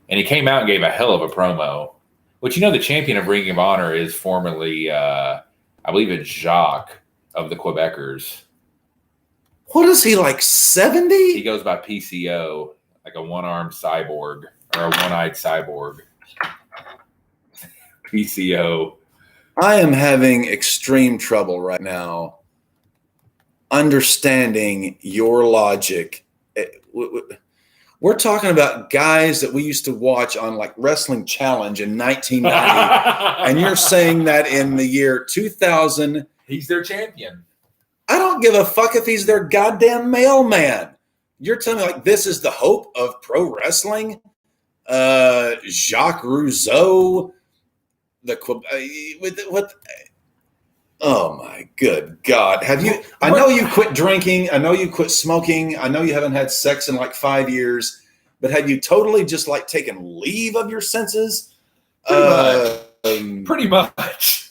And he came out and gave a hell of a promo. Which, the champion of Ring of Honor is formerly, I believe it's Jacques of the Quebecers. What is he, like 70? He goes by PCO, like a one-armed cyborg or a one-eyed cyborg. PCO. I am having extreme trouble right now understanding your logic. We're talking about guys that we used to watch on like Wrestling Challenge in 1990, and you're saying that in the year 2000, he's their champion. I don't give a fuck if he's their goddamn mailman. You're telling me like this is the hope of pro wrestling? Jacques Rougeau, what? Oh my good God. Have you, I know you quit drinking. I know you quit smoking. I know you haven't had sex in like 5 years, but have you totally just like taken leave of your senses? Pretty much.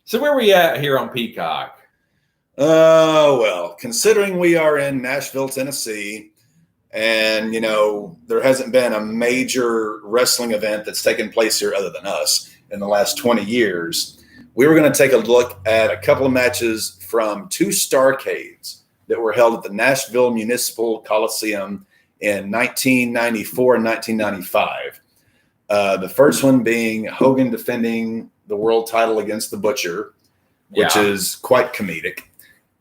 So where are we at here on Peacock? Well, considering we are in Nashville, Tennessee, and, there hasn't been a major wrestling event that's taken place here other than us in the last 20 years, we were going to take a look at a couple of matches from two Starrcades that were held at the Nashville Municipal Coliseum in 1994 and 1995. The first one being Hogan defending the world title against the Butcher, which is quite comedic.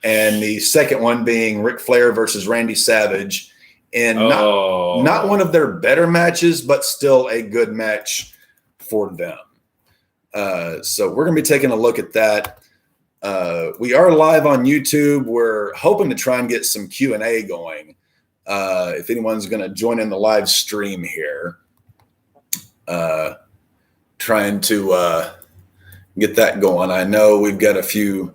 And the second one being Ric Flair versus Randy Savage in not one of their better matches, but still a good match for them. So we're going to be taking a look at that. We are live on YouTube. We're hoping to try and get some Q&A going. If anyone's going to join in the live stream here, trying to get that going. I know we've got a few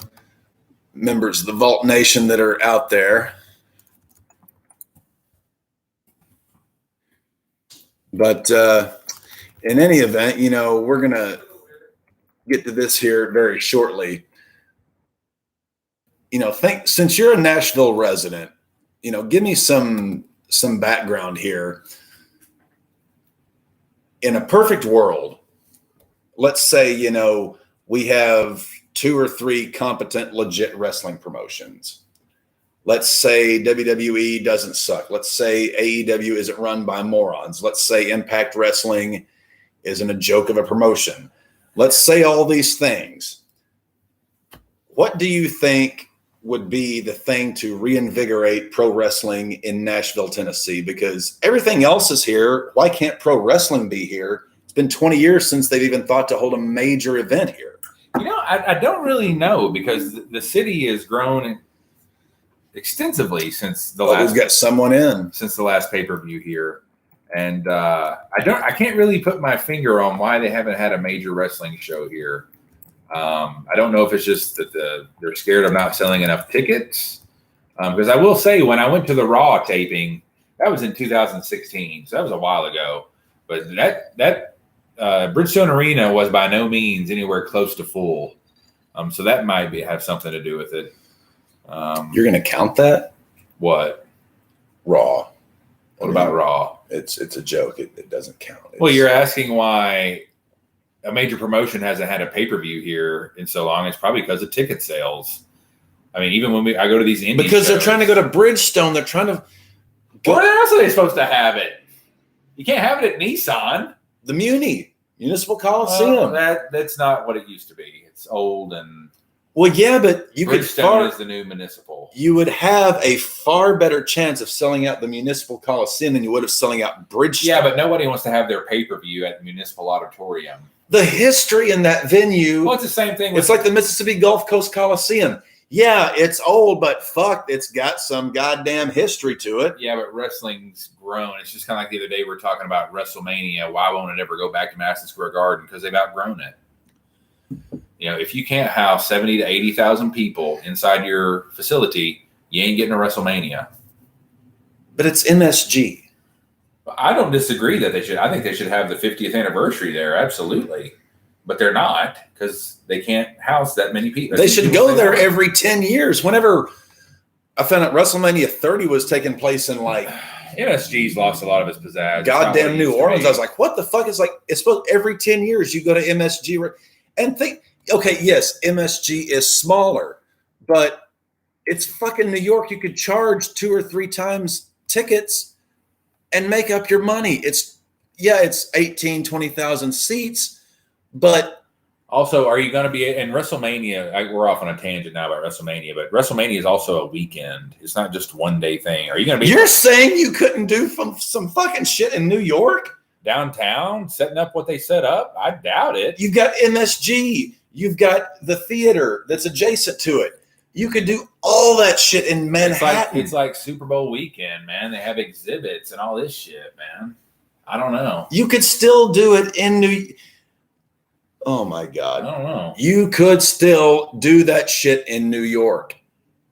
members of the Vault Nation that are out there. But in any event, we're going to get to this here very shortly. Since you're a Nashville resident, give me some background here. In a perfect world, let's say, we have 2 or 3 competent, legit wrestling promotions. Let's say WWE doesn't suck. Let's say AEW isn't run by morons. Let's say Impact Wrestling isn't a joke of a promotion. Let's say all these things. What do you think would be the thing to reinvigorate pro wrestling in Nashville, Tennessee? Because everything else is here. Why can't pro wrestling be here? It's been 20 years since they've even thought to hold a major event here. I don't really know, because the city has grown extensively since the last. We've got someone in since the last pay-per-view here. And I can't really put my finger on why they haven't had a major wrestling show here. I don't know if it's just that they're scared of not selling enough tickets. Because I will say, when I went to the Raw taping, that was in 2016, so that was a while ago. But that Bridgestone Arena was by no means anywhere close to full. So that might have something to do with it. You're going to count that? What? Raw. What about Raw? It's a joke. It doesn't count. Well, you're asking why a major promotion hasn't had a pay-per-view here in so long. It's probably because of ticket sales. I mean, even when I go to these indie because shows, they're trying to go to Bridgestone. They're trying to go. Where else are they supposed to have it? You can't have it at Nissan. The Municipal Coliseum. That's not what it used to be. It's old and. Well, yeah, but Bridgestone is the new municipal. You would have a far better chance of selling out the Municipal Coliseum than you would of selling out Bridgestone. Yeah, but nobody wants to have their pay-per-view at the Municipal Auditorium. The history in that venue. Well, it's the same thing. It's like the Mississippi Gulf Coast Coliseum. Yeah, it's old, but fuck, it's got some goddamn history to it. Yeah, but wrestling's grown. It's just kind of like the other day we were talking about WrestleMania. Why won't it ever go back to Madison Square Garden? Because they've outgrown it. If you can't house 70 to 80,000 people inside your facility, you ain't getting a WrestleMania. But it's MSG. I don't disagree that they should. I think they should have the 50th anniversary there, absolutely. But they're not, because they can't house that many people. They should go there every 10 years. Whenever I found out WrestleMania 30 was taking place in like MSG's lost a lot of its pizzazz. It's not what Goddamn it New used to Orleans. be. I was like, what the fuck? It's like, it's supposed every 10 years you go to MSG and think, okay, yes, MSG is smaller, but it's fucking New York. You could charge 2 or 3 times tickets and make up your money. It's 18, 20,000 seats, but also, are you going to be in WrestleMania? We're off on a tangent now about WrestleMania, but WrestleMania is also a weekend. It's not just one day thing. Are you going to be? You're saying you couldn't do some fucking shit in New York? Downtown, setting up what they set up? I doubt it. You've got MSG. You've got the theater that's adjacent to it. You could do all that shit in Manhattan. It's like Super Bowl weekend, man. They have exhibits and all this shit, man. I don't know. You could still do it in New. Oh my God. I don't know. You could still do that shit in New York.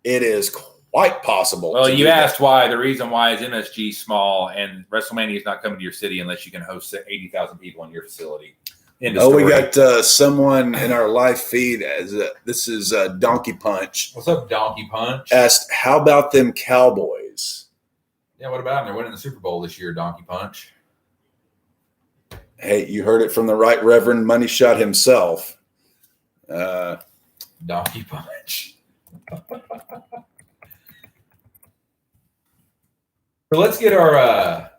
It is quite possible. Well, you asked why. The reason why is MSG small, and WrestleMania is not coming to your city unless you can host 80,000 people in your facility. We got someone in our live feed. This is Donkey Punch. What's up, Donkey Punch? Asked, how about them Cowboys? Yeah, what about them? They're winning the Super Bowl this year, Donkey Punch. Hey, you heard it from the Right Reverend Money Shot himself. Donkey Punch. So let's get our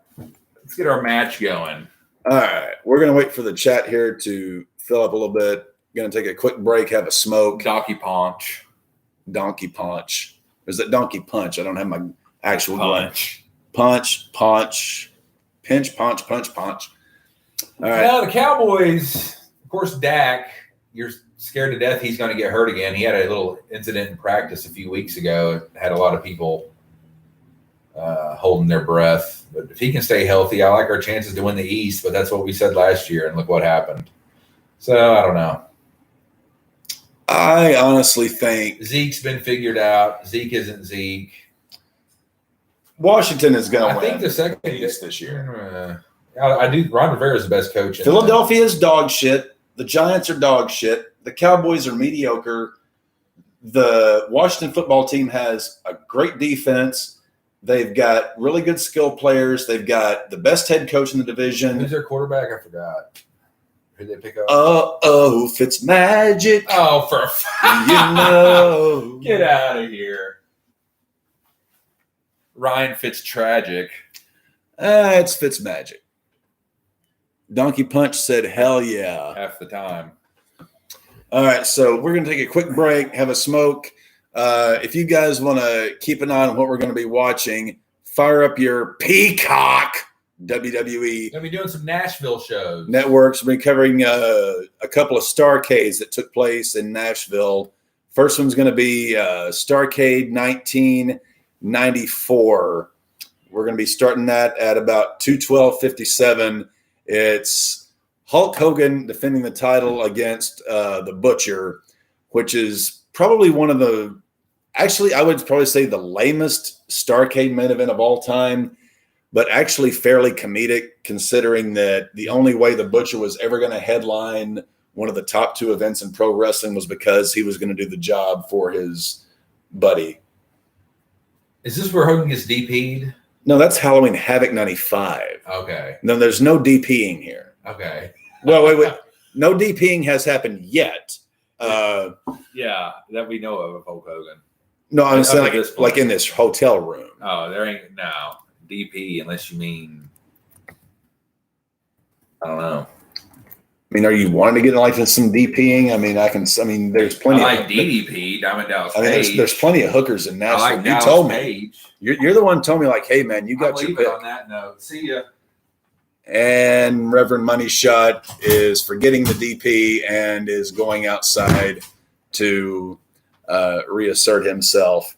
match going. All right, we're gonna wait for the chat here to fill up a little bit. Gonna take a quick break, have a smoke. Donkey Punch. Donkey Punch. Is that Donkey Punch? I don't have my actual Punch. Punch. Pinch, punch. All right. Now the Cowboys, of course, Dak, you're scared to death he's going to get hurt again. He had a little incident in practice a few weeks ago. It had a lot of people holding their breath. But if he can stay healthy, I like our chances to win the East, but that's what we said last year, and look what happened. So, I don't know. I honestly think Zeke's been figured out. Zeke isn't Zeke. Washington is going to win. I think the second this year. I do. Ron Rivera is the best coach. Philadelphia is dog shit. The Giants are dog shit. The Cowboys are mediocre. The Washington football team has a great defense. They've got really good skill players. They've got the best head coach in the division. Who's their quarterback? I forgot. Who did they pick up? Fitzmagic. Oh, for you know. Get out of here. Ryan Fitztragic. It's Fitzmagic. Donkey Punch said, hell yeah. Half the time. All right, so we're going to take a quick break, have a smoke. If you guys want to keep an eye on what we're going to be watching, fire up your Peacock WWE. Going to be doing some Nashville shows. Networks. We're covering a couple of Starcades that took place in Nashville. First one's going to be Starcade 1994. We're going to be starting that at about 2:12:57. It's Hulk Hogan defending the title against the Butcher, which is probably one of the – actually, I would probably say the lamest Starcade main event of all time, but actually fairly comedic considering that the only way the Butcher was ever going to headline one of the top 2 events in pro wrestling was because he was going to do the job for his buddy. Is this where Hogan gets DP'd? No, that's Halloween Havoc 95. Okay. No, there's no DPing here. Okay. Well, wait. No DPing has happened yet. Yeah, that we know of Hulk Hogan. No, I'm saying like in this hotel room. Oh, there ain't no DP unless you mean, I don't know. I mean, are you wanting to get like some DPing? I mean, there's plenty. I like DDP, Diamond Dallas Page. I mean, there's plenty of hookers in Nashville. I like you Dallas told me. Page. You're the one who told me like, hey man, you got your pick. On that note, see ya. And Reverend Money Shot is forgetting the DP and is going outside to reassert himself.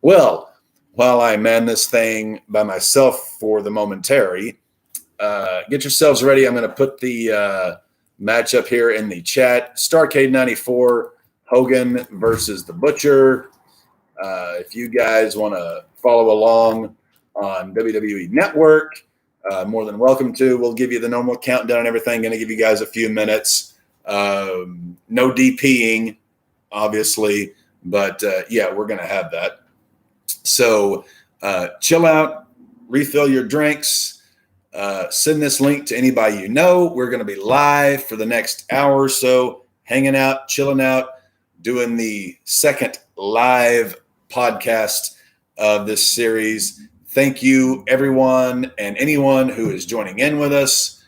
Well, while I man this thing by myself for the momentary, get yourselves ready. I'm going to put the match up here in the chat. Starcade 94, Hogan versus the Butcher. If you guys want to follow along on WWE Network, more than welcome to. We'll give you the normal countdown and everything. Going to give you guys a few minutes. No DPing, obviously, but yeah, we're going to have that. So chill out, refill your drinks. Send this link to anybody you know. We're going to be live for the next hour or so, hanging out, chilling out, doing the second live podcast of this series. Thank you, everyone and anyone who is joining in with us.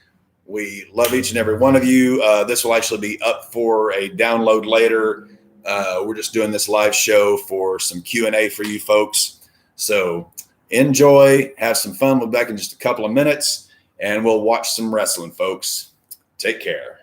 We love each and every one of you. This will actually be up for a download later. We're just doing this live show for some Q&A for you folks. So enjoy, have some fun. We'll be back in just a couple of minutes, and we'll watch some wrestling, folks. Take care.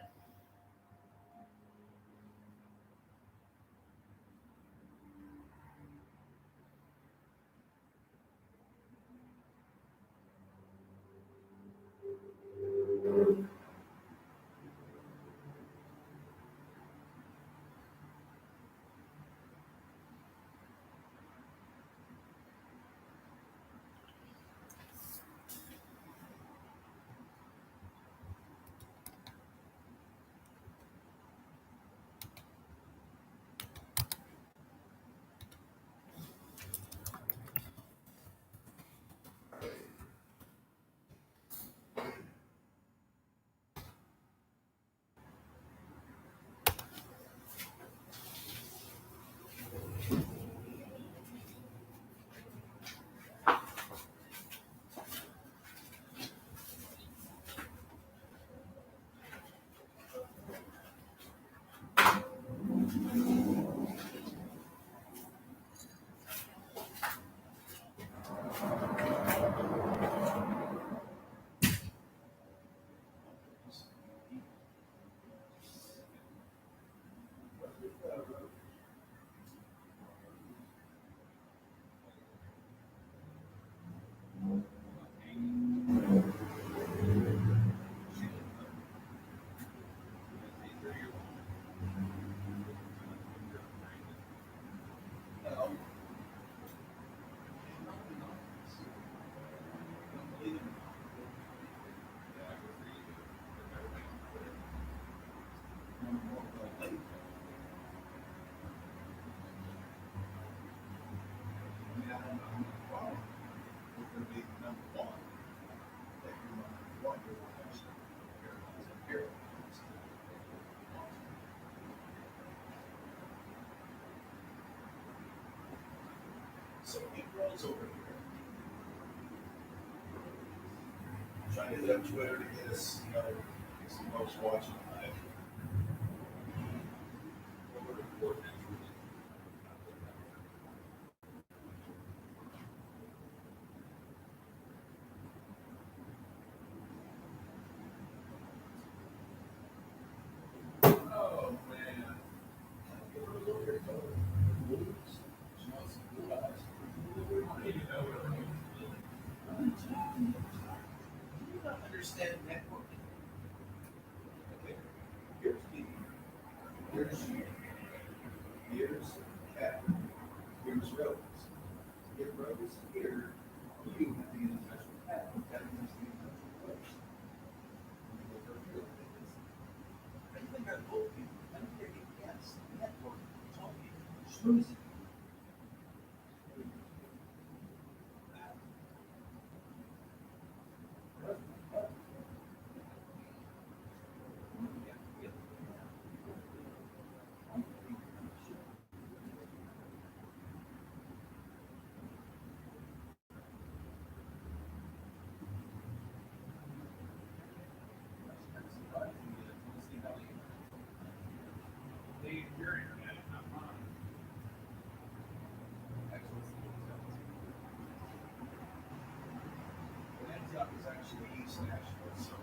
So he rolls over here. Trying to hit up Twitter to get us, some folks watching live. Oh man. You don't understand networking. Okay. Here's me. Here's you. Here's Cat. Here's Rose. If Rose is here, you have to get in touch with Cat. Cat needs to get in touch with Rose. I think I told you. I'm thinking, yes, networking. Talking. Schmoozing. Is actually East Nashville, so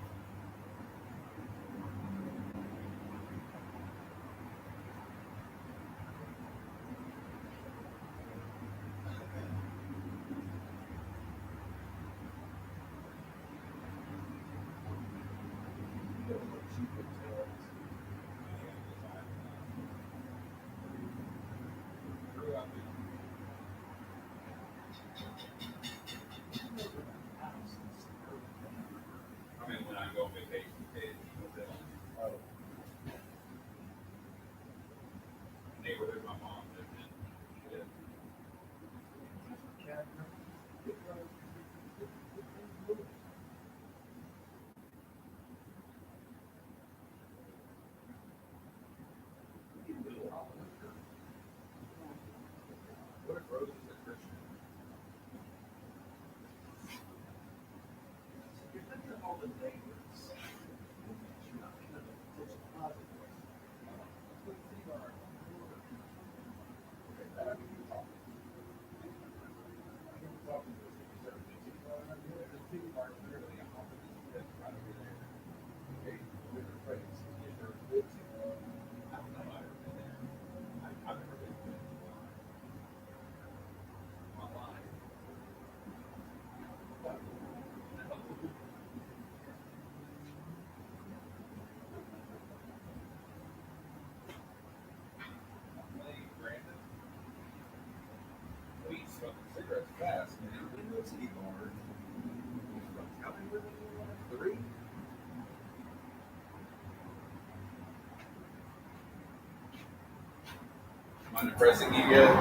Mind impressing you yet?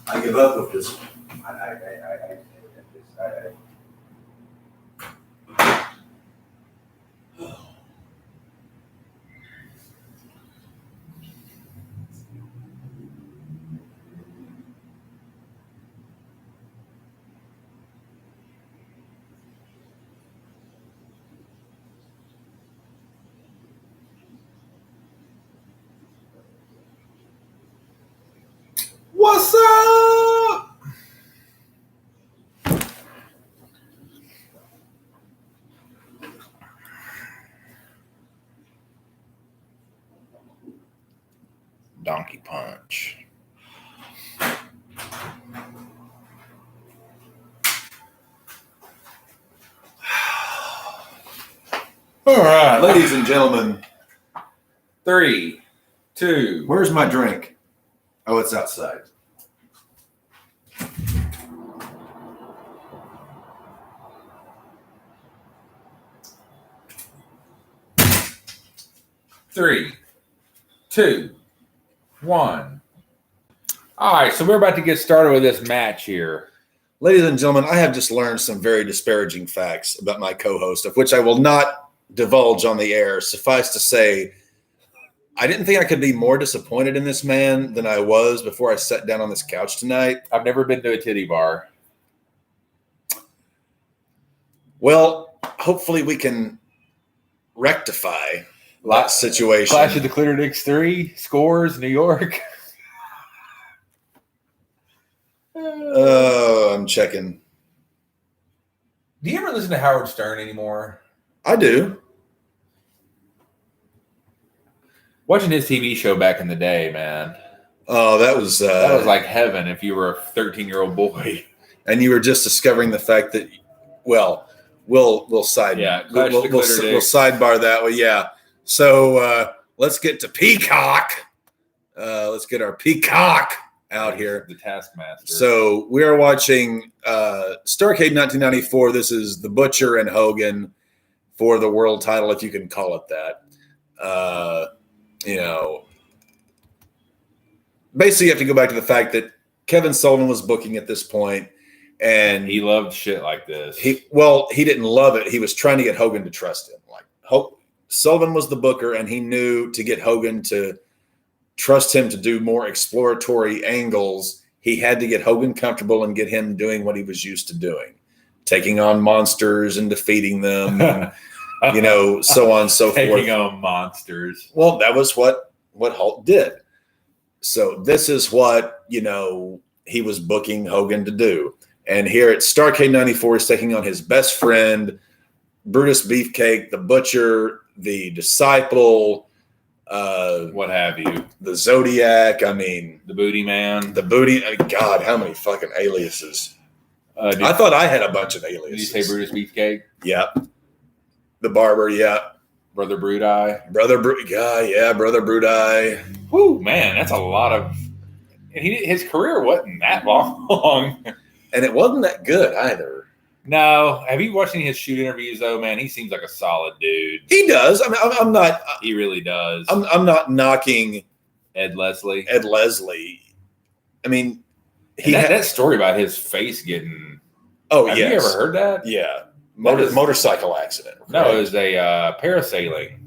I give up with this. What's up? Donkey punch. All right, Ladies and gentlemen, 3, 2. where's my drink? Oh, it's outside. Three, 2, 1. All right, so we're about to get started with this match here. Ladies and gentlemen, I have just learned some very disparaging facts about my co-host, of which I will not divulge on the air. Suffice to say, I didn't think I could be more disappointed in this man than I was before I sat down on this couch tonight. I've never been to a titty bar. Well, hopefully we can rectify that situation. Clash of the Clittordicks 3 scores, New York. Oh, I'm checking. Do you ever listen to Howard Stern anymore? I do. Watching his TV show back in the day, man. Oh, that was like heaven if you were a 13-year-old boy. And you were just discovering the fact that, well, we'll Clash of the Clittordicks. we'll sidebar that way. Yeah. So let's get to Peacock. Let's get our Peacock out here. The Taskmaster. So we are watching Starrcade 1994. This is the Butcher and Hogan for the world title, if you can call it that. Basically you have to go back to the fact that Kevin Sullivan was booking at this point, and he loved shit like this. He didn't love it. He was trying to get Hogan to trust him. Sullivan was the booker, and he knew to get Hogan to trust him to do more exploratory angles, he had to get Hogan comfortable and get him doing what he was used to doing, taking on monsters and defeating them, and, so on and so forth. Taking on monsters. Well, that was what Hulk did. So this is what, he was booking Hogan to do. And here at Starrcade 94, he's taking on his best friend, Brutus Beefcake, the Butcher, the Disciple, what have you, the Zodiac. I mean, the Booty Man, God, how many fucking aliases? I thought I had a bunch of aliases. Did you say Brutus Beefcake? Yep. The Barber, yeah. Brother Brudeye. Brother Brudeye. Whoo, man, that's a lot of. And his career wasn't that long. And it wasn't that good either. No. Have you watched any of his shoot interviews, though, man? He seems like a solid dude. He does. I mean, I'm not. He really does. I'm not knocking Ed Leslie. I mean, that story about his face getting. Oh, have yes. you ever heard that? Yeah. Motorcycle accident. Right? No, it was a parasailing.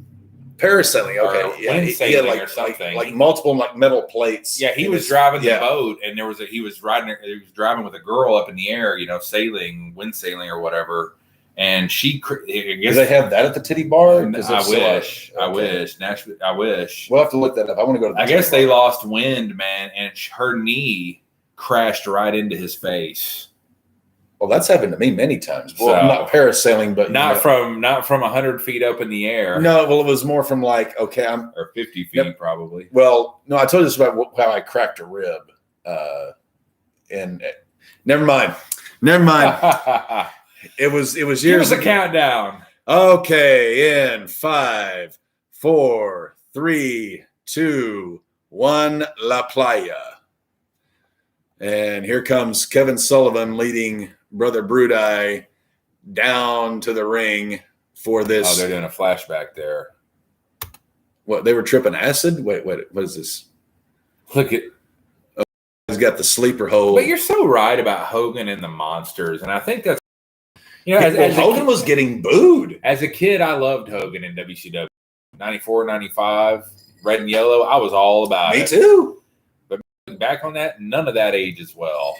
Parasailing, okay. Or Yeah, wind he sailing had or something. like multiple like metal plates. Yeah, he was driving the boat, and he was driving with a girl up in the air, sailing, wind sailing or whatever. And she, I guess, do they have that at the Titty Bar? I wish Nashville. I wish. We'll have to look that up. I want to go to. I guess they lost wind, man, and her knee crashed right into his face. Well, that's happened to me many times. Well, so, not parasailing, but not from 100 feet up in the air. No, well, it was more from like or 50 feet probably. Well, no, I told you this about how I cracked a rib, and never mind. It was years. Give us a countdown. Okay, in 5, 4, 3, 2, 1, La Playa. And here comes Kevin Sullivan leading Brother Brudai down to the ring for this. Oh, they're doing a flashback there. What, they were tripping acid? Wait, what is this? Look at. He's got the sleeper hold. But you're so right about Hogan and the Monsters, and I think that's. As Hogan was getting booed. As a kid, I loved Hogan in WCW. 94, 95, red and yellow. I was all about it. Me too. But back on that, none of that ages well.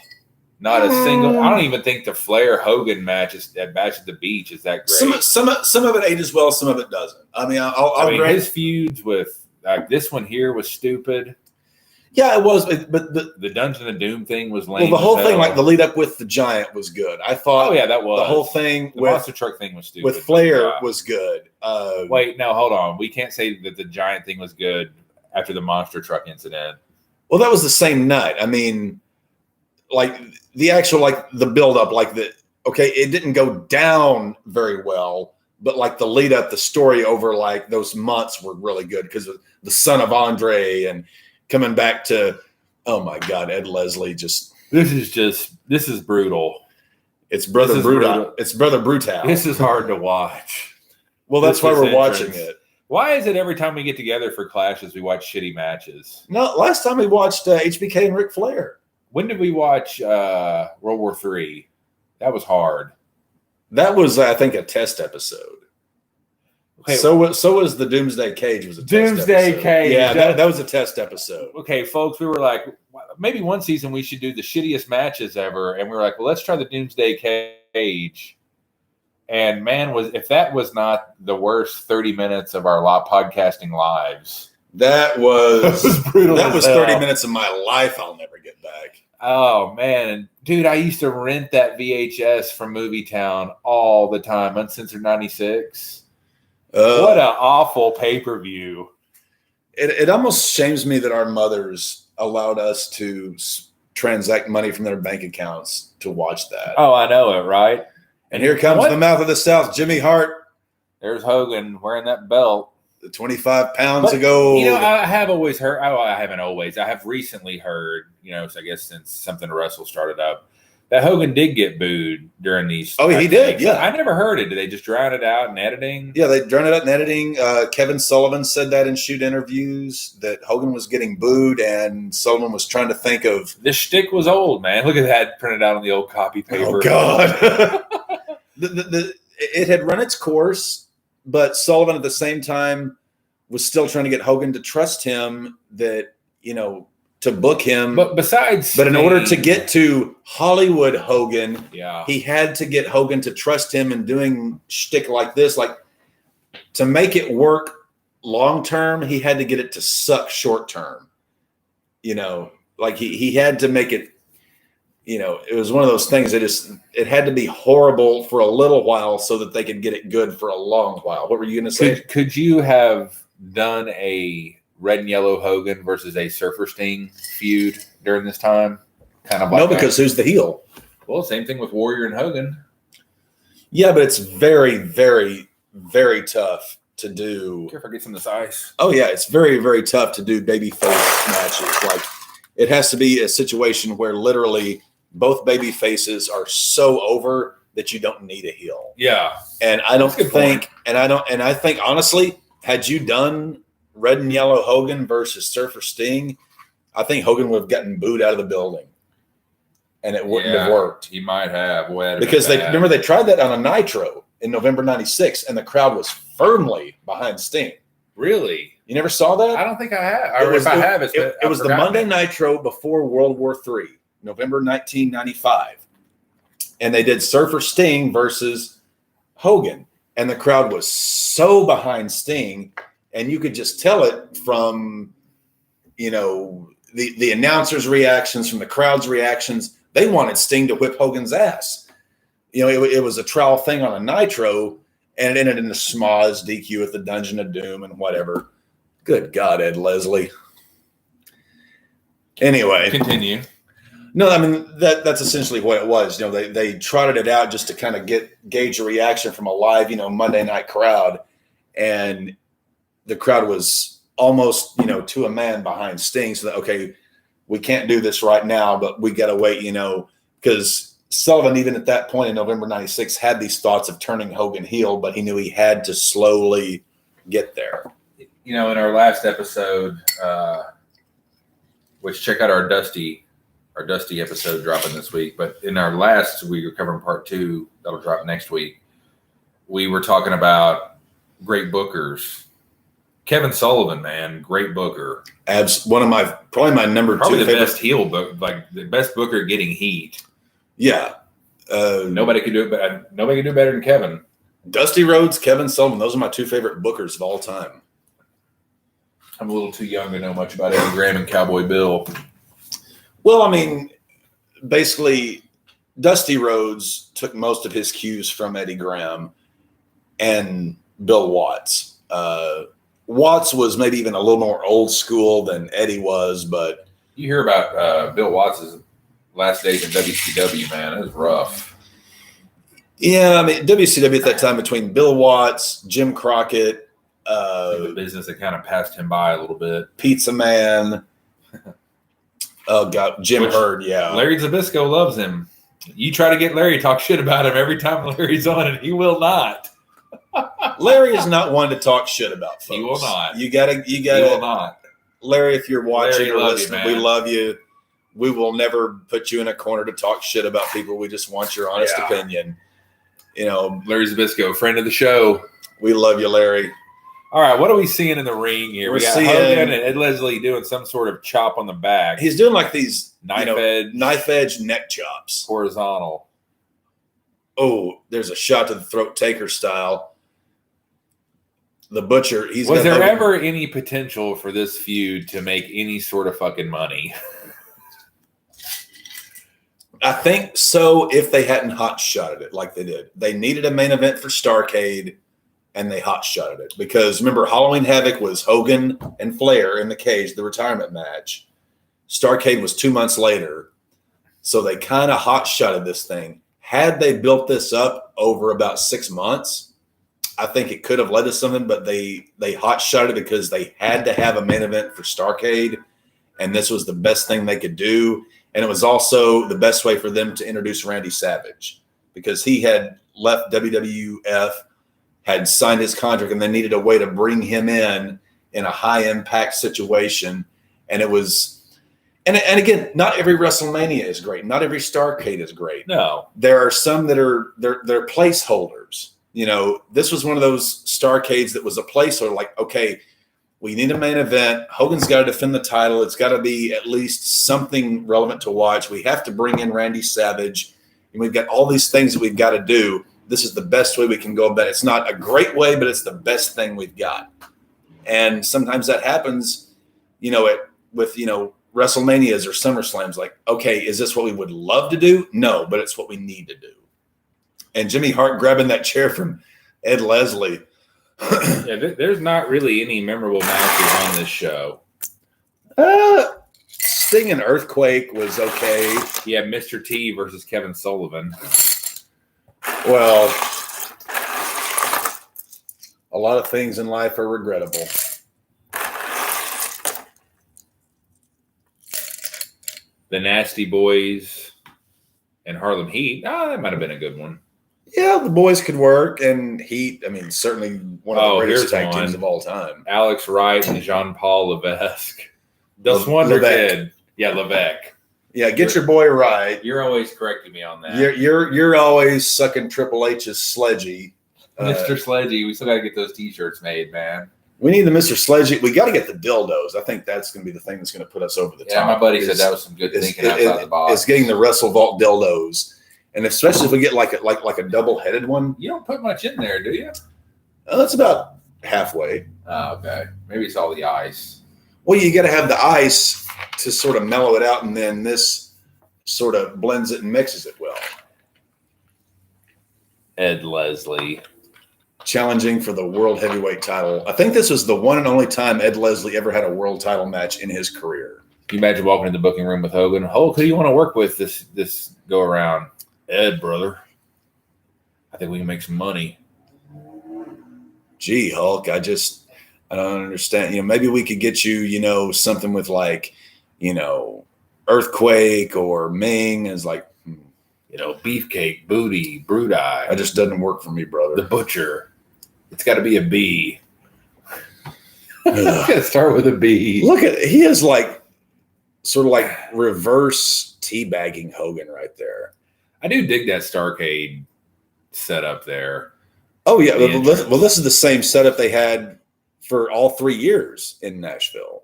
Not a single. I don't even think the Flair Hogan match at the Beach is that great. Some of it ages well, some of it doesn't. I mean, his feuds with this one here was stupid. Yeah, it was, but the Dungeon of Doom thing was lame. Well, the whole thing, like the lead up with the Giant, was good. I thought. Oh yeah, that was the whole thing. The Monster Truck thing was stupid. With Flair was good. Wait, no, hold on. We can't say that the Giant thing was good after the Monster Truck incident. Well, that was the same night. I mean, like the actual, like the build up, like it didn't go down very well, but like the lead up, the story over like those months were really good because of the son of Andre and coming back to, oh my God, Ed Leslie just. This is brutal. It's Brother Brutal. It's Brother Brutal. This is hard to watch. Well, that's why we're watching it. Why is it every time we get together for clashes, we watch shitty matches? No, last time we watched HBK and Ric Flair. When did we watch World War III? That was hard. That was, I think, a test episode. Okay, so was the Doomsday Cage. Was a Doomsday Cage. Yeah, that was a test episode. Okay, folks, we were like, maybe one season we should do the shittiest matches ever, and we were like, well, let's try the Doomsday Cage. And man, if that was not the worst 30 minutes of our podcasting lives. That was brutal. That was 30 minutes of my life I'll never get back. Oh man, dude, I used to rent that VHS from Movie Town all the time. Uncensored 96. What an awful pay-per-view. It almost shames me that our mothers allowed us to transact money from their bank accounts to watch that. Oh, I know it, right? And here comes the mouth of the South, Jimmy Hart. There's Hogan wearing that belt. The 25 pounds ago. I have always heard. Oh, I haven't always. I have recently heard. So I guess since Something to Wrestle started up, that Hogan did get booed during these. Oh, he did. Yeah, I never heard it. Did they just drown it out in editing? Yeah, they drowned it out in editing. Kevin Sullivan said that in shoot interviews that Hogan was getting booed, and Sullivan was trying to think of this shtick was old, man. Look at that printed out on the old copy paper. Oh God, it had run its course, but Sullivan at the same time was still trying to get Hogan to trust him that to book him. But in order to get to Hollywood Hogan, yeah, he had to get Hogan to trust him in doing shtick like this. Like to make it work long term, he had to get it to suck short term. Like he had to make it. It was one of those things that it had to be horrible for a little while so that they could get it good for a long while. What were you going to say? Could you have done a Red and Yellow Hogan versus a Surfer Sting feud during this time? Kind of like no, because who's the heel? Well, same thing with Warrior and Hogan. Yeah, but it's very, very, very tough to do. Care if I get some of this ice. Oh yeah, it's very, very tough to do babyface matches. Like it has to be a situation where literally both baby faces are so over that you don't need a heel. Yeah, and I don't think, and I think honestly, had you done Red and Yellow Hogan versus Surfer Sting, I think Hogan would have gotten booed out of the building, and it wouldn't have worked. He might have. Because they tried that on a Nitro in November '96, and the crowd was firmly behind Sting. Really? You never saw that? I don't think I have. Or if I have, it was the Monday Nitro before World War III, November 1995. And they did Surfer Sting versus Hogan. And the crowd was so behind Sting. And you could just tell it from, the announcers' reactions, from the crowd's reactions. They wanted Sting to whip Hogan's ass. It was a trial thing on a Nitro, and it ended in the schmoz DQ at the Dungeon of Doom and whatever. Good God, Ed Leslie. Anyway. Continue. No, I mean, that's essentially what it was. They trotted it out just to kind of gauge a reaction from a live, Monday night crowd. And the crowd was almost, to a man behind Sting. So that, okay, we can't do this right now, but we got to wait, because Sullivan, even at that point in November 96, had these thoughts of turning Hogan heel, but he knew he had to slowly get there. In our last episode, which check out our Dusty episode dropping this week. But in our last, we were covering part 2. That'll drop next week. We were talking about great bookers. Kevin Sullivan, man, great booker. One of probably my number probably 2 the favorite. best heel book, like the best booker getting heat. Yeah. Nobody could do it. Nobody could do better than Kevin. Dusty Rhodes, Kevin Sullivan. Those are my 2 favorite bookers of all time. I'm a little too young to know much about Eddie Graham and Cowboy Bill. Well, I mean, basically, Dusty Rhodes took most of his cues from Eddie Graham and Bill Watts. Watts was maybe even a little more old school than Eddie was, but you hear about Bill Watts' last days in WCW, man. It was rough. Yeah, I mean, WCW at that time between Bill Watts, Jim Crockett, the business that kind of passed him by a little bit. Pizza Man. Oh God, Jim Herd. Yeah, Larry Zbyszko loves him. You try to get Larry to talk shit about him every time Larry's on it, he will not. Larry is not one to talk shit about folks. He will not. You gotta. He will not. Larry, if you're watching or listening, we love you. We will never put you in a corner to talk shit about people. We just want your honest opinion. Larry Zbyszko, friend of the show. We love you, Larry. All right, what are we seeing in the ring here? We got Hogan and Ed Leslie doing some sort of chop on the back. He's doing like these knife edge neck chops. Horizontal. Oh, there's a shot to the throat taker style. The Butcher. Was there ever any potential for this feud to make any sort of fucking money? I think so, if they hadn't hot-shotted it like they did. They needed a main event for Starrcade, and they hot-shotted it. Because, remember, Halloween Havoc was Hogan and Flair in the cage, the retirement match. Starrcade was 2 months later. So they kind of hot-shotted this thing. Had they built this up over about 6 months, I think it could have led to something, but they hot-shotted it because they had to have a main event for Starrcade, and this was the best thing they could do. And it was also the best way for them to introduce Randy Savage because he had left WWF, had signed his contract, and they needed a way to bring him in a high-impact situation. And it was – and again, not every WrestleMania is great. Not every Starrcade is great. No. There are some that are – they're placeholders. This was one of those Starrcades that was a placeholder, like, okay – we need a main event. Hogan's got to defend the title. It's got to be at least something relevant to watch. We have to bring in Randy Savage. And we've got all these things that we've got to do. This is the best way we can go about it. It's not a great way, but it's the best thing we've got. And sometimes that happens, with WrestleManias or SummerSlams. Like, okay, is this what we would love to do? No, but it's what we need to do. And Jimmy Hart grabbing that chair from Ed Leslie. Yeah, there's not really any memorable matches on this show. Sting and Earthquake was okay. Yeah, Mr. T versus Kevin Sullivan. Well, a lot of things in life are regrettable. The Nasty Boys and Harlem Heat. That might have been a good one. Yeah, the Boys could work, and Heat, I mean, certainly one of the greatest tag teams of all time. Alex Wright and Jean-Paul Levesque. The Wonder Kid. Yeah, Levesque. Yeah, get your boy right. You're always correcting me on that. You're always sucking Triple H's sledgy. Mr. Sledgy, we still got to get those T-shirts made, man. We need the Mr. Sledge. We got to get the dildos. I think that's going to be the thing that's going to put us over the top. Yeah, my buddy said that was some good thinking outside the box. It's getting the Wrestle Vault dildos, and especially if we get like a double-headed one. You don't put much in there, do you? That's about halfway. Oh, okay. Maybe it's all the ice. Well, you got to have the ice to sort of mellow it out, and then this sort of blends it and mixes it well. Ed Leslie. Challenging for the world heavyweight title. I think this was the one and only time Ed Leslie ever had a world title match in his career. Can you imagine walking in the booking room with Hogan? Hulk, who do you want to work with this go around? Ed, brother. I think we can make some money. Gee, Hulk, I don't understand. Maybe we could get you, something with like, Earthquake or Ming as like, Beefcake, Booty, Brudeye. That just doesn't work for me, brother. The Butcher. It's got to be a B. It's got to start with a B. He is like sort of like reverse teabagging Hogan right there. I do dig that Starrcade setup there. Oh, yeah. Well, this is the same setup they had for all 3 years in Nashville.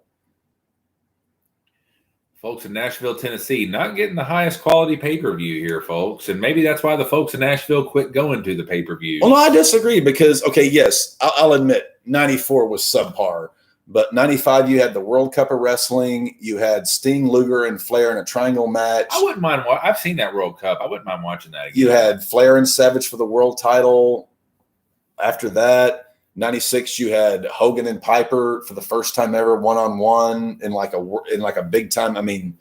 Folks in Nashville, Tennessee, not getting the highest quality pay-per-view here, folks. And maybe that's why the folks in Nashville quit going to the pay-per-view. Well, no, I disagree because, okay, yes, I'll admit 94 was subpar. But 95, you had the World Cup of Wrestling. You had Sting, Luger, and Flair in a triangle match. I wouldn't mind. I've seen that World Cup. I wouldn't mind watching that again. You had Flair and Savage for the world title. After that, 96, you had Hogan and Piper for the first time ever one-on-one in like a big time. I mean,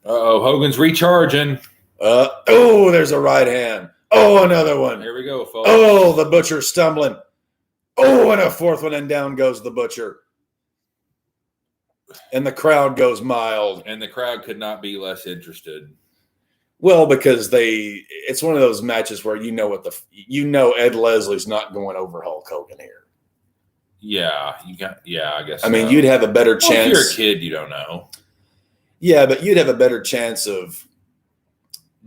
Hogan's recharging. There's a right hand. Oh, another one. Here we go, folks. Oh, the Butcher stumbling. Oh, and a fourth one, and down goes the Butcher. And the crowd goes mild. And the crowd could not be less interested. Well, because it's one of those matches where Ed Leslie's not going over Hulk Hogan here. Yeah, I guess. I mean, you'd have a better chance. If you're a kid, you don't know. Yeah, but you'd have a better chance of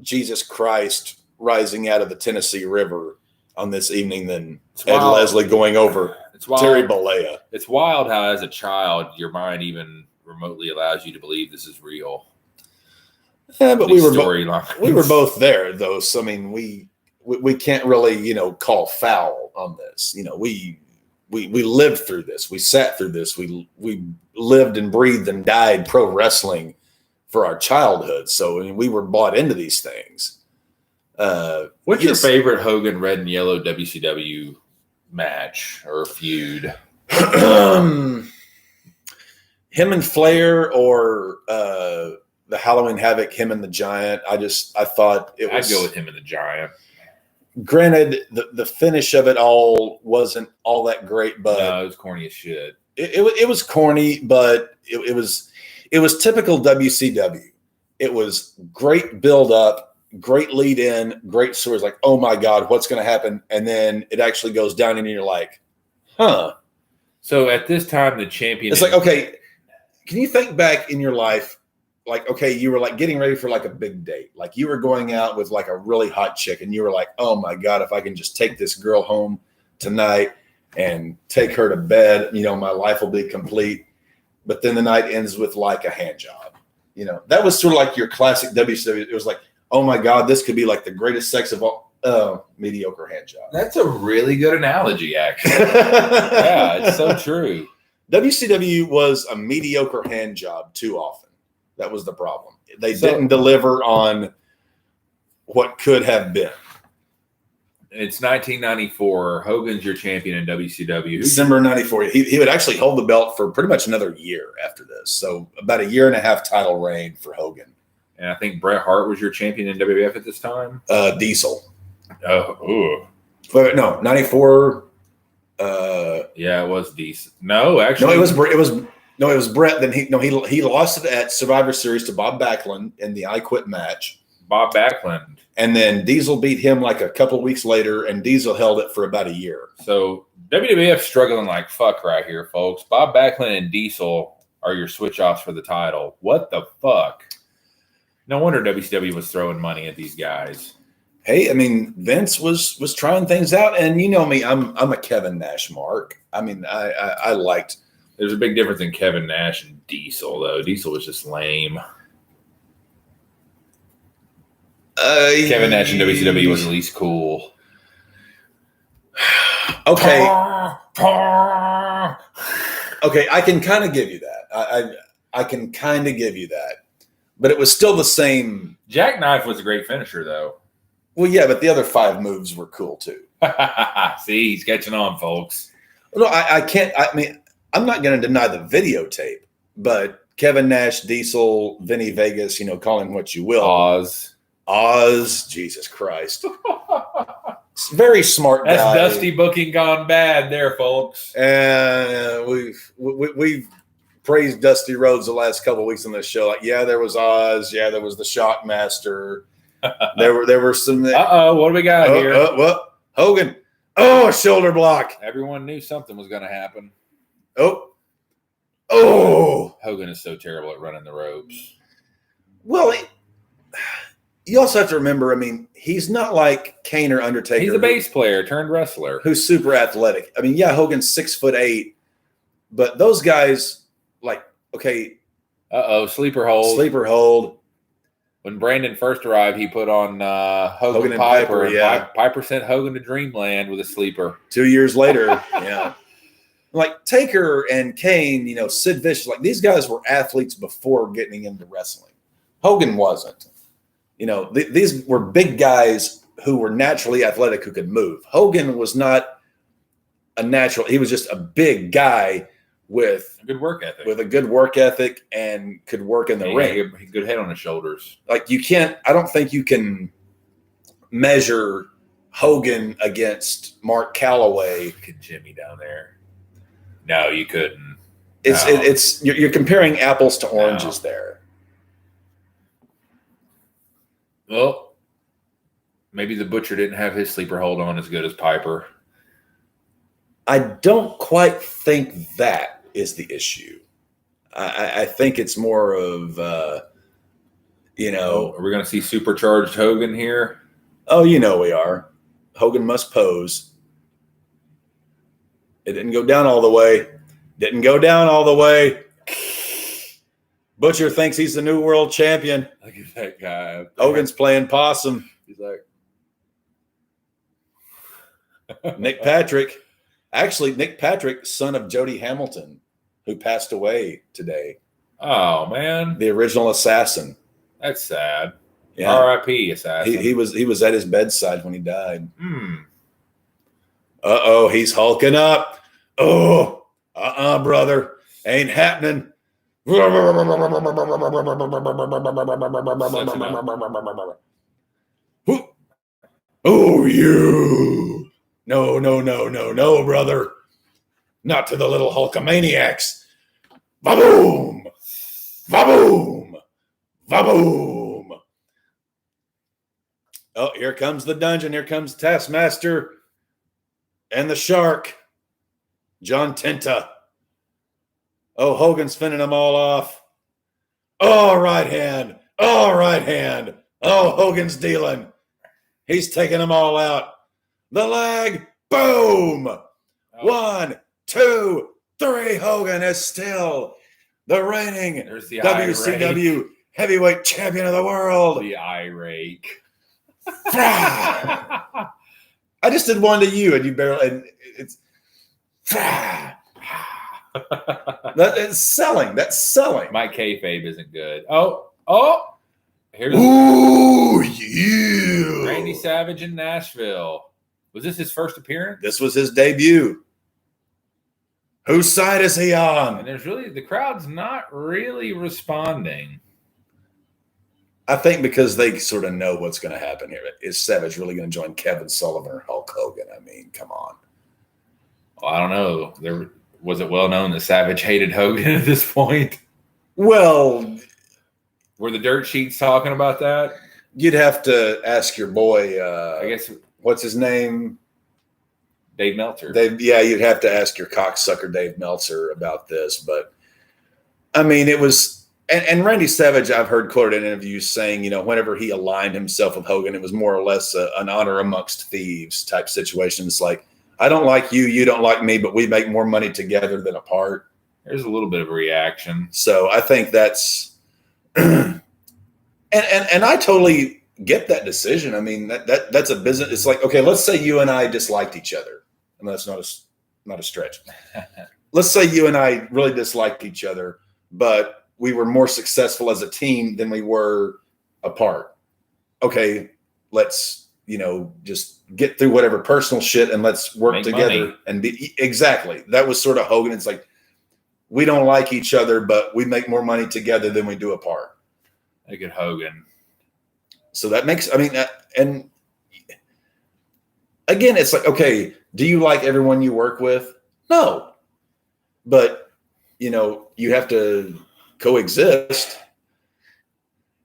Jesus Christ rising out of the Tennessee River on this evening than Ed Leslie going over Terry Bollea. It's wild how, as a child, your mind even remotely allows you to believe this is real. Yeah, but we were both there, though. So I mean, we can't really call foul on this. We lived through this. We sat through this. We lived and breathed and died pro wrestling for our childhood. So I mean, we were bought into these things. What's your favorite Hogan red and yellow WCW match or feud? Him and Flair, or the Halloween Havoc, him and the Giant. I thought it was. I'd go with him and the Giant. Granted, the finish of it all wasn't all that great, but no, it was corny as shit. It was corny, but it was typical WCW. It was great build up. Great lead in, great stories. Like, oh my God, what's going to happen? And then it actually goes down, and you're like, huh. So at this time, the champion. It's like, okay, can you think back in your life? Like, okay, you were like getting ready for like a big date. Like you were going out with like a really hot chick, and you were like, oh my God, if I can just take this girl home tonight and take her to bed, my life will be complete. But then the night ends with like a hand job. That was sort of like your classic WCW. It was like, oh my God, this could be like the greatest sex of all. Mediocre hand job. That's a really good analogy, actually. Yeah, it's so true. WCW was a mediocre hand job too often. That was the problem. They didn't deliver on what could have been. It's 1994. Hogan's your champion in WCW. December 94. He would actually hold the belt for pretty much another year after this. So about a year and a half title reign for Hogan. And I think Bret Hart was your champion in WWF at this time. Diesel. Oh, but no, 94. Yeah, it was Diesel. No, actually, no, it was Bret. Then he lost it at Survivor Series to Bob Backlund in the I Quit match. Bob Backlund, and then Diesel beat him like a couple weeks later, and Diesel held it for about a year. So WWF struggling like fuck right here, folks. Bob Backlund and Diesel are your switch offs for the title. What the fuck? No wonder WCW was throwing money at these guys. Hey, I mean, Vince was trying things out, and you know me, I'm a Kevin Nash mark. I mean, I liked. There's a big difference in Kevin Nash and Diesel, though. Diesel was just lame. Kevin Nash in WCW was at least cool. Okay. Okay, I can kind of give you that. I can kind of give you that. But it was still the same. Jackknife was a great finisher, though. Well, yeah, but the other 5 moves were cool, too. See, he's catching on, folks. No, I can't. I mean, I'm not going to deny the videotape, but Kevin Nash, Diesel, Vinny Vegas, call him what you will. Oz, Jesus Christ. Very smart guy. That's Dusty booking gone bad there, folks. And we've praised Dusty Rhodes the last couple of weeks on this show. Like, yeah, there was Oz. Yeah, there was the Shockmaster. There were some. What do we got here? What? Hogan. Oh, a shoulder block. Everyone knew something was going to happen. Oh. Hogan is so terrible at running the ropes. Well, you also have to remember, I mean, he's not like Kane or Undertaker. He's a bass player turned wrestler. Who's super athletic. I mean, yeah, Hogan's 6'8", but those guys, like, okay. Sleeper hold. Sleeper hold. When Brandon first arrived, he put on Hogan and Piper. Yeah. Piper sent Hogan to Dreamland with a sleeper. 2 years later, yeah. Like Taker and Kane, Sid Vicious, like these guys were athletes before getting into wrestling. Hogan wasn't. These were big guys who were naturally athletic, who could move. Hogan was not a natural. He was just a big guy with a good work ethic. With a good work ethic and could work in the ring. Good head on his shoulders. Like I don't think you can measure Hogan against Mark Calloway. Look at Jimmy down there. No, you couldn't. You're comparing apples to oranges there. Well, maybe the Butcher didn't have his sleeper hold on as good as Piper. I don't quite think that is the issue. I think it's more of, Are we going to see supercharged Hogan here? Oh, we are. Hogan must pose. It didn't go down all the way. Butcher thinks he's the new world champion. Look at that guy. Hogan's playing possum. He's like Nick Patrick. Actually, Nick Patrick, son of Jody Hamilton, who passed away today. Oh, man. The original assassin. That's sad. Yeah. R.I.P. assassin. He was at his bedside when he died. Hmm. Uh-oh, he's hulking up. Oh, brother. Ain't happening. Oh, you. No, brother. Not to the little Hulkamaniacs. Va-boom. Va-boom. Va-boom. Oh, here comes the dungeon. Here comes Taskmaster and the Shark. John Tenta. Oh, Hogan's fending them all off. Oh, right hand. Oh, Hogan's dealing. He's taking them all out. The leg. Boom. Oh. 1, 2, 3. Hogan is still the reigning WCW heavyweight champion of the world. The eye rake. I just did one to you, and you barely. And it's. That's selling. My kayfabe isn't good. Here's you. Randy Savage in Nashville. Was this his first appearance? This was his debut. Whose side is he on? And the crowd's not really responding. I think because they sort of know what's going to happen here. Is Savage really going to join Kevin Sullivan or Hulk Hogan? I mean, come on. Well, I don't know. Was it well known that Savage hated Hogan at this point? Well, were the dirt sheets talking about that? You'd have to ask your boy. I guess what's his name? Dave Meltzer. You'd have to ask your cocksucker Dave Meltzer about this. But I mean, it was And Randy Savage, I've heard quoted in interviews saying, whenever he aligned himself with Hogan, it was more or less an honor amongst thieves type situation. It's like, I don't like you, you don't like me, but we make more money together than apart. There's a little bit of a reaction. So I think that's, and I totally get that decision. I mean, that's a business. It's like, okay, let's say you and I disliked each other, and that's not a stretch. Let's say you and I really disliked each other, but we were more successful as a team than we were apart. Okay, let's, just get through whatever personal shit and let's work Make together money. and be exactly. That was sort of Hogan. It's like, we don't like each other, but we make more money together than we do apart. Look at Hogan. So that makes, and again, it's like, okay, do you like everyone you work with? No, but you have to coexist.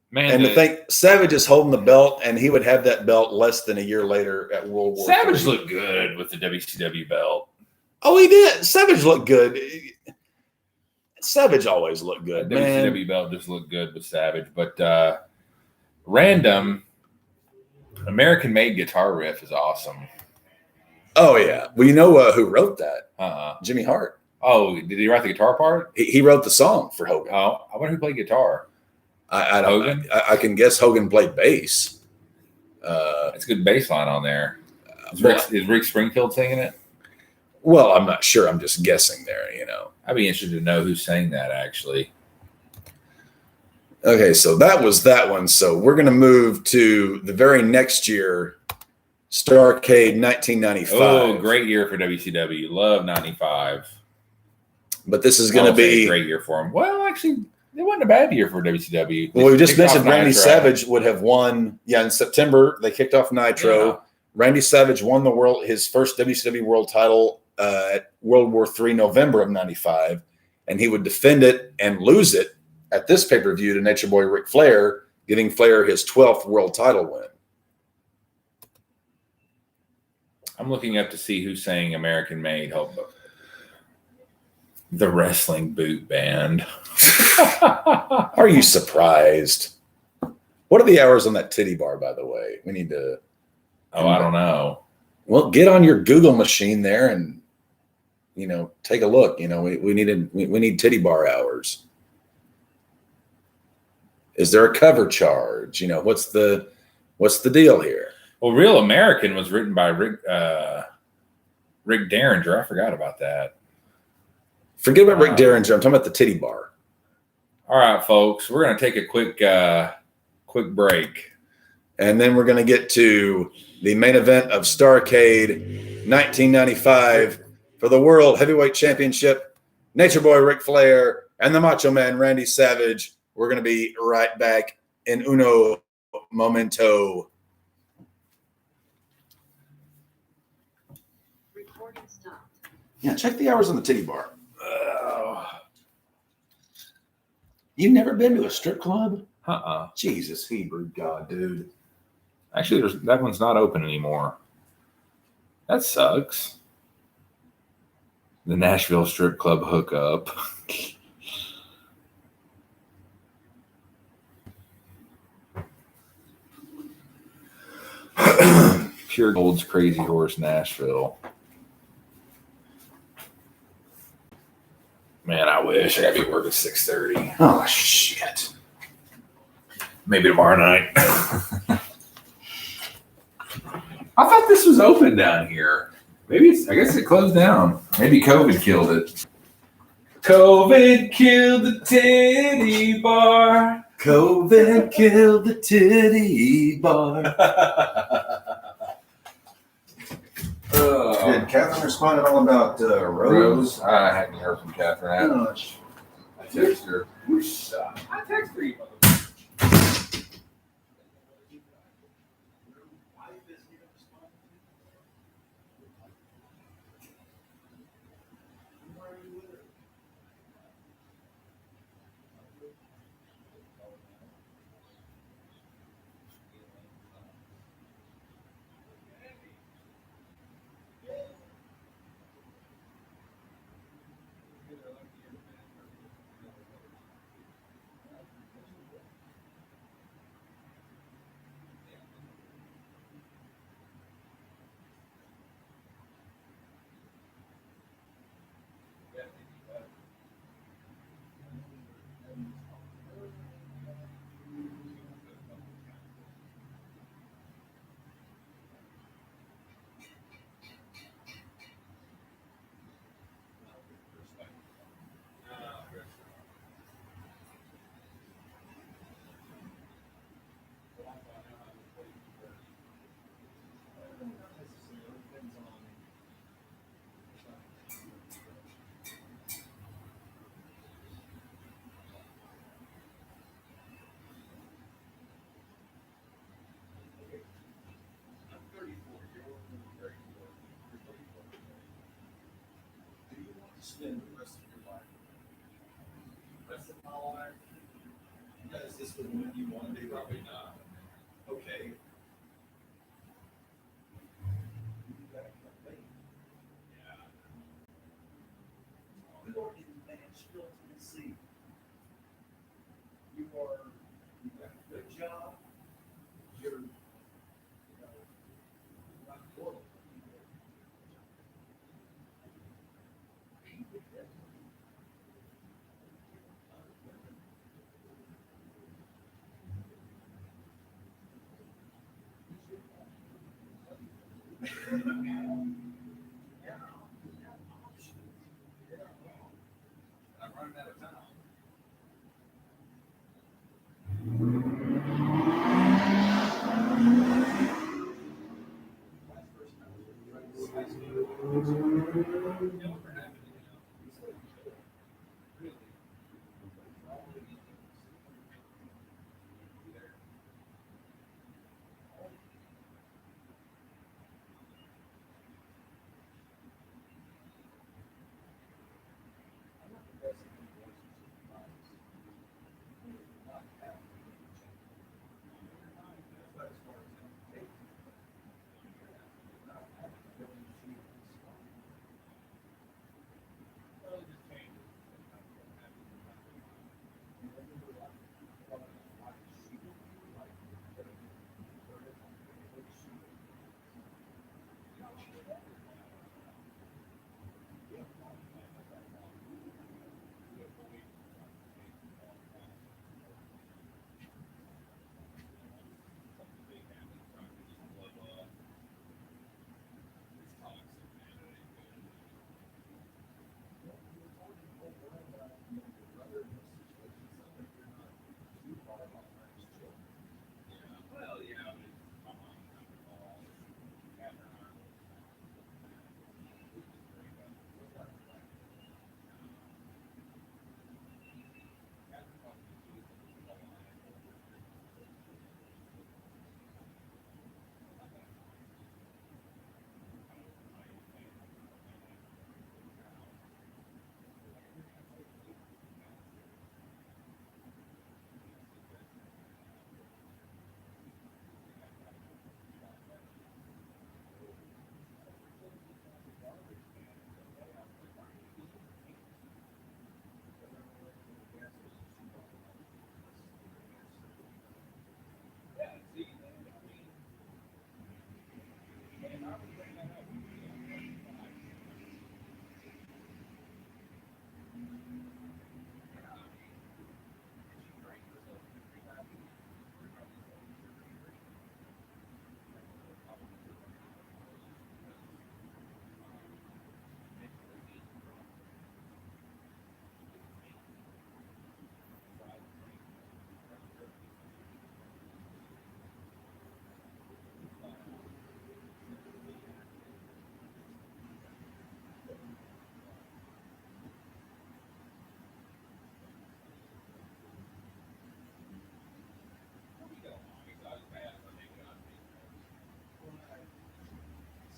Man, and to think Savage is holding the belt, and he would have that belt less than a year later at World War Savage III. looked good with the WCW belt. Oh, he did. Savage looked good. Savage always looked good. The Man. WCW belt just looked good with Savage. But random American-made guitar riff is awesome. Oh, yeah. Well, you know who wrote that? Jimmy Hart. Oh, did he write the guitar part? He wrote the song for Hogan. Oh, I wonder who played guitar. I don't. Hogan? I can guess Hogan played bass. That's a good bass line on there. Is Rick Springfield singing it? Well, I'm not sure. I'm just guessing there, I'd be interested to know who sang that, actually. Okay, so that was that one. So we're going to move to the very next year, Starrcade 1995. Oh, great year for WCW. Love 95. But this is going to be a great year for him. Well, actually, it wasn't a bad year for WCW. Well, we just mentioned Randy Savage would have won. Yeah, in September, they kicked off Nitro. Yeah. Randy Savage won his first WCW world title at World War III, November of 95. And he would defend it and lose it at this pay-per-view to Nature Boy Ric Flair, giving Flair his 12th world title win. I'm looking up to see who sang American Made. Hold up. The Wrestling Boot Band. Are you surprised? What are the hours on that titty bar, by the way? We need to. Oh, I don't know. Well, get on your Google machine there and, take a look. We need titty bar hours. Is there a cover charge? What's the deal here? Well, Real American was written by Rick Derringer. I forgot about that. Forget about Rick Derringer. I'm talking about the titty bar. All right, folks. We're going to take a quick break. And then we're going to get to the main event of Starrcade 1995 for the World Heavyweight Championship. Nature Boy Ric Flair and the Macho Man Randy Savage. We're going to be right back in uno momento. Recording stopped. Yeah, check the hours on the titty bar. You've never been to a strip club? Jesus, Hebrew God, dude. Actually, that one's not open anymore. That sucks. The Nashville strip club hookup. Pure Gold's Crazy Horse Nashville. Man, I wish. I gotta be at work at 6:30. Oh, shit. Maybe tomorrow night. I thought this was open down here. I guess it closed down. Maybe COVID killed it. COVID killed the titty bar. COVID killed the titty bar. Did Catherine respond at all about Rose? I hadn't heard from Catherine. I texted her. I texted her. spend the rest of your life? The rest of my life? Yeah, is this the one you want to do? Probably not. Okay. Yeah. You are in Nashville, Tennessee. You've got a good job. You're, not loyal. I'm running out of time.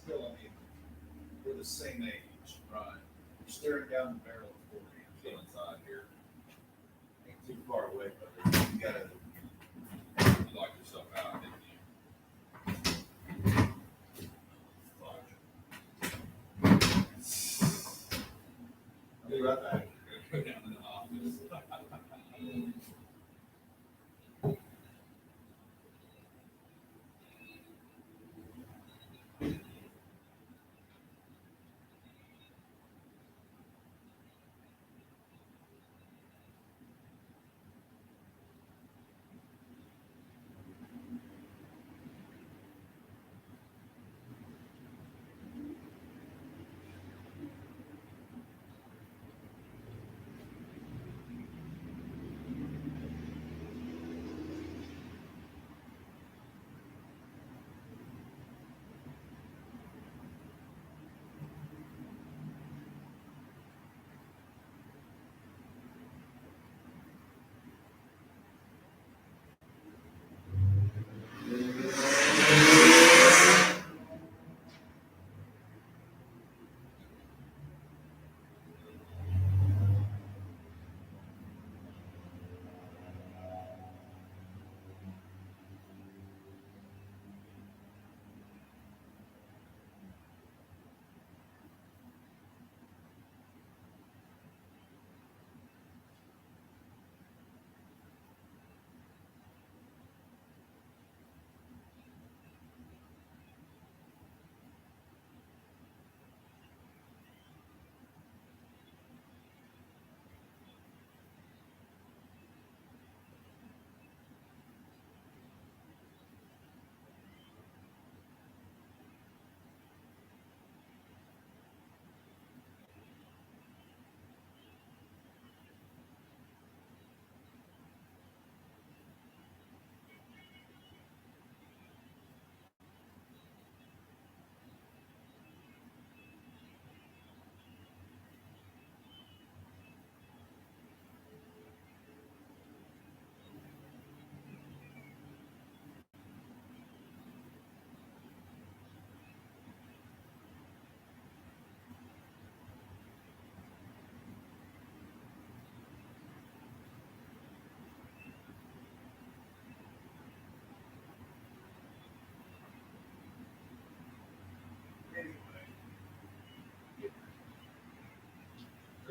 Still, I mean, we're the same age. Right. You're staring down the barrel of 40. I'm still inside here. Ain't too far away, but you gotta lock yourself out, didn't you? I'll be right back. Go down to the office.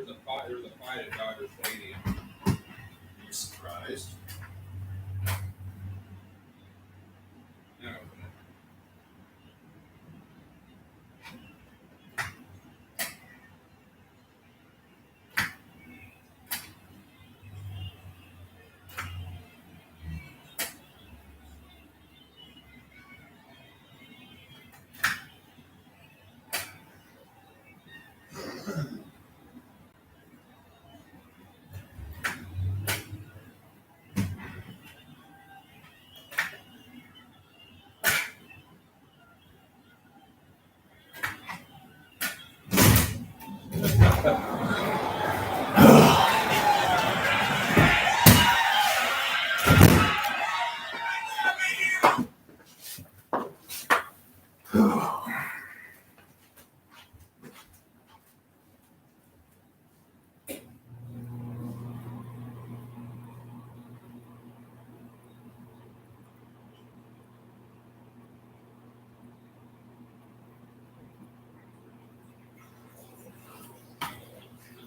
There's a fight at Dodger Stadium. I'm surprised. No.